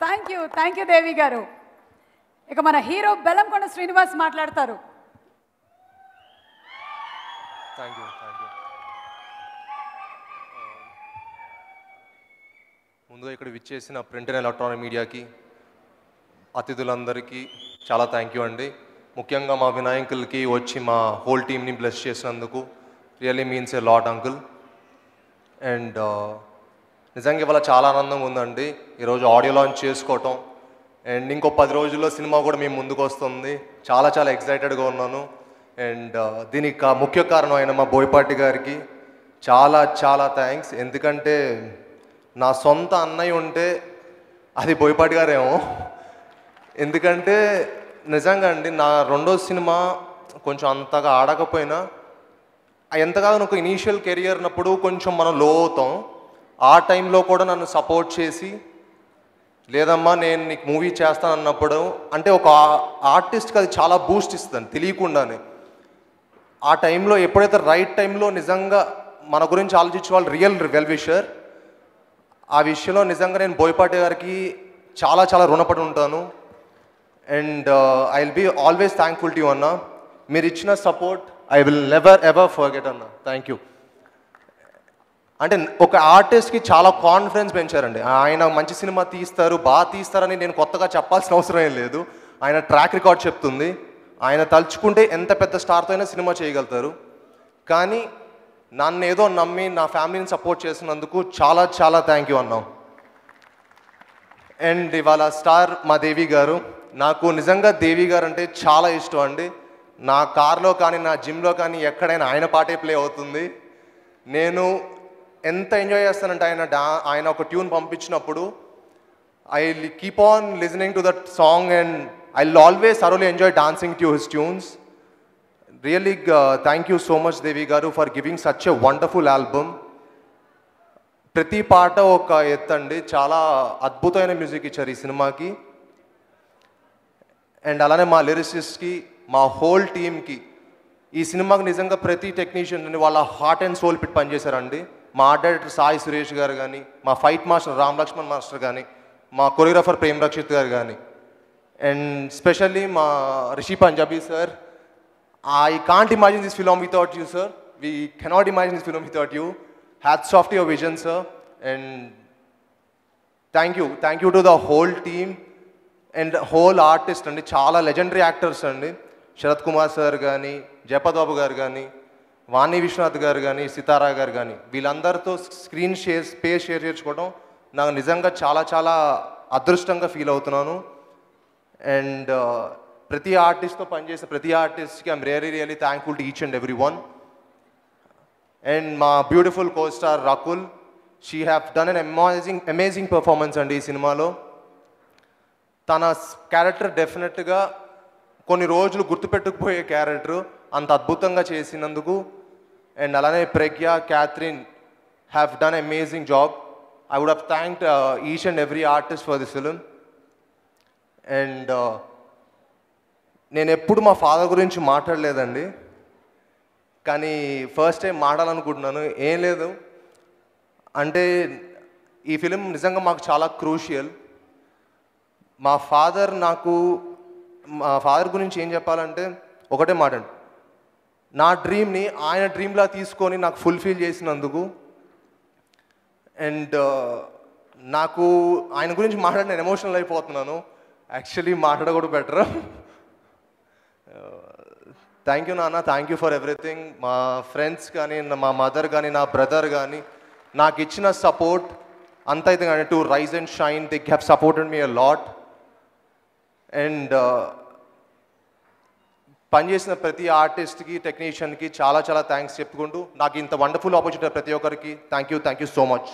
Thank you దేవి గారు. ఇక మన హీరో బెల్లంకొండ శ్రీనివాస్ మాట్లాడతారు. Thank you. ముందుగా ఇక్కడ విచ్చేసిన ప్రింట్ అండ్ ఎలక్ట్రానిక్ మీడియాకి, అతిథులందరికీ చాలా థ్యాంక్ యూ అండి. ముఖ్యంగా మా వినాయకులకి వచ్చి మా హోల్ టీమ్ని బ్లెస్ చేసినందుకు really means a lot uncle. And నిజంగా ఇవాళ చాలా ఆనందంగా ఉందండి ఈరోజు ఆడియో లాంచ్ చేసుకోవటం. అండ్ ఇంకో 10 రోజుల్లో సినిమా కూడా మేము ముందుకు వస్తుంది. చాలా చాలా ఎక్సైటెడ్గా ఉన్నాను. అండ్ దీనికి ముఖ్య కారణం అయిన మా బోయపాటి గారికి చాలా చాలా థ్యాంక్స్. ఎందుకంటే నా సొంత అన్నయ్య ఉంటే అది బోయపాటి గారేమో. ఎందుకంటే నిజంగా అండి నా రెండో సినిమా కొంచెం అంతగా ఆడకపోయినా ఎంతగానో ఒక ఇనీషియల్ కెరియర్ ఉన్నప్పుడు కొంచెం మనం లో అవుతాం. ఆ టైంలో కూడా నన్ను సపోర్ట్ చేసి లేదమ్మా నేను నీకు మూవీ చేస్తానన్నప్పుడు అంటే ఒక ఆర్టిస్ట్కి అది చాలా బూస్ట్ ఇస్తుంది తెలియకుండానే. ఆ టైంలో ఎప్పుడైతే రైట్ టైంలో నిజంగా మన గురించి ఆలోచించే వాళ్ళు రియల్ వెల్ విషర్. ఆ విషయంలో నిజంగా నేను బోయపాటి గారికి చాలా చాలా రుణపడి ఉంటాను. And I will be always thankful to you అన్న. మీరు ఇచ్చిన support I will never ever forget అన్న. Thank you. అంటే ఒక ఆర్టిస్ట్కి చాలా కాన్ఫిడెన్స్ పెంచారండి. ఆయన మంచి సినిమా తీస్తారు, బాగా తీస్తారని నేను కొత్తగా చెప్పాల్సిన అవసరం ఏం లేదు. ఆయన ట్రాక్ రికార్డ్ చెప్తుంది. ఆయన తలుచుకుంటే ఎంత పెద్ద స్టార్తో అయినా సినిమా చేయగలుగుతారు. కానీ నన్ను ఏదో నమ్మి నా ఫ్యామిలీని సపోర్ట్ చేసినందుకు చాలా చాలా థ్యాంక్ యూ అన్నాం. అండ్ ఇవాళ స్టార్ మా దేవి గారు. నాకు నిజంగా దేవి గారు అంటే చాలా ఇష్టం అండి. నా కార్లో కానీ నా జిమ్లో కానీ ఎక్కడైనా ఆయన పాటే ప్లే అవుతుంది. నేను ఎంత ఎంజాయ్ చేస్తానంటే ఆయన ఒక ట్యూన్ పంపించినప్పుడు I keep on listening to that song and I will always thoroughly enjoy dancing to his tunes. Really thank you so much Devi గారు for giving such a wonderful album. ప్రతి పాట ఒక ఎత్తండి. చాలా అద్భుతమైన మ్యూజిక్ ఇచ్చారు ఈ సినిమాకి. అండ్ అలానే మా లిరిసిస్ట్కి, మా హోల్ టీమ్కి, ఈ సినిమాకి నిజంగా ప్రతి టెక్నీషియన్ వాళ్ళ హార్ట్ అండ్ సోల్ పెట్టి పనిచేశారండి. మా ఆర్ట్ డైరెక్టర్ సాయి సురేష్ గారు కానీ, మా fight master Ram Lakshman master కానీ, మా కొరియోగ్రాఫర్ ప్రేమ్ రక్షిత్ గారు కానీ, అండ్ స్పెషల్లీ మా Rishi Punjabi sir. I can't imagine this film without you sir. We cannot imagine this film without you. Hats off to your vision sir. And thank you to the whole team and whole artist అండి. చాలా legendary actors అండి. Sarath Kumar sir కానీ, జయపద్ బాబు గారు కానీ, వాణి విశ్వనాథ్ గారు కానీ, సితారా గారు కానీ, వీళ్ళందరితో స్క్రీన్ స్పేస్ షేర్ చేసుకోవడం నాకు నిజంగా చాలా చాలా అదృష్టంగా ఫీల్ అవుతున్నాను. అండ్ ప్రతి ఆర్టిస్ట్తో పనిచేసే ప్రతి ఆర్టిస్ట్కి I'm really thankful to each and every one. And మా beautiful co star Rakul, she have done an amazing performance అండి ఈ సినిమాలో. తన క్యారెక్టర్ డెఫినెట్గా కొన్ని రోజులు గుర్తుపెట్టుకుపోయే క్యారెక్టర్, అంత అద్భుతంగా చేసినందుకు. అండ్ అలానే Pragya, Catherine have done amazing job. I would have thanked each and every artist for this film. And నేను ఎప్పుడు మా ఫాదర్ గురించి మాట్లాడలేదండి, కానీ ఫస్ట్ టైం మాట్లాడాలనుకుంటున్నాను. ఏం లేదు అంటే ఈ ఫిలిం నిజంగా మాకు చాలా క్రూషియల్. మా ఫాదర్ గురించి ఏం చెప్పాలంటే ఒకటే మాట అండి, నా డ్రీమ్ని ఆయన డ్రీమ్లా తీసుకొని నాకు ఫుల్ఫిల్ చేసినందుకు. అండ్ నాకు ఆయన గురించి మాట్లాడి నేను ఎమోషనల్ అయిపోతున్నాను. యాక్చువల్లీ మాట్లాడకూడదు బెటర్. థ్యాంక్ యూ నాన్న, థ్యాంక్ యూ ఫర్ ఎవ్రీథింగ్. మా ఫ్రెండ్స్ కానీ, మా మదర్ కానీ, నా బ్రదర్ కానీ నాకు ఇచ్చిన సపోర్ట్ అంత అయితే కానీ to rise and shine, they have supported me a lot. And పనిచేసిన ప్రతి ఆర్టిస్ట్కి, టెక్నీషియన్కి చాలా చాలా థ్యాంక్స్ చెప్పుకుంటూ నాకు ఇంత వండర్ఫుల్ ఆపర్చునిటీ ప్రతి ఒక్కరికి థ్యాంక్ యూ సో మచ్.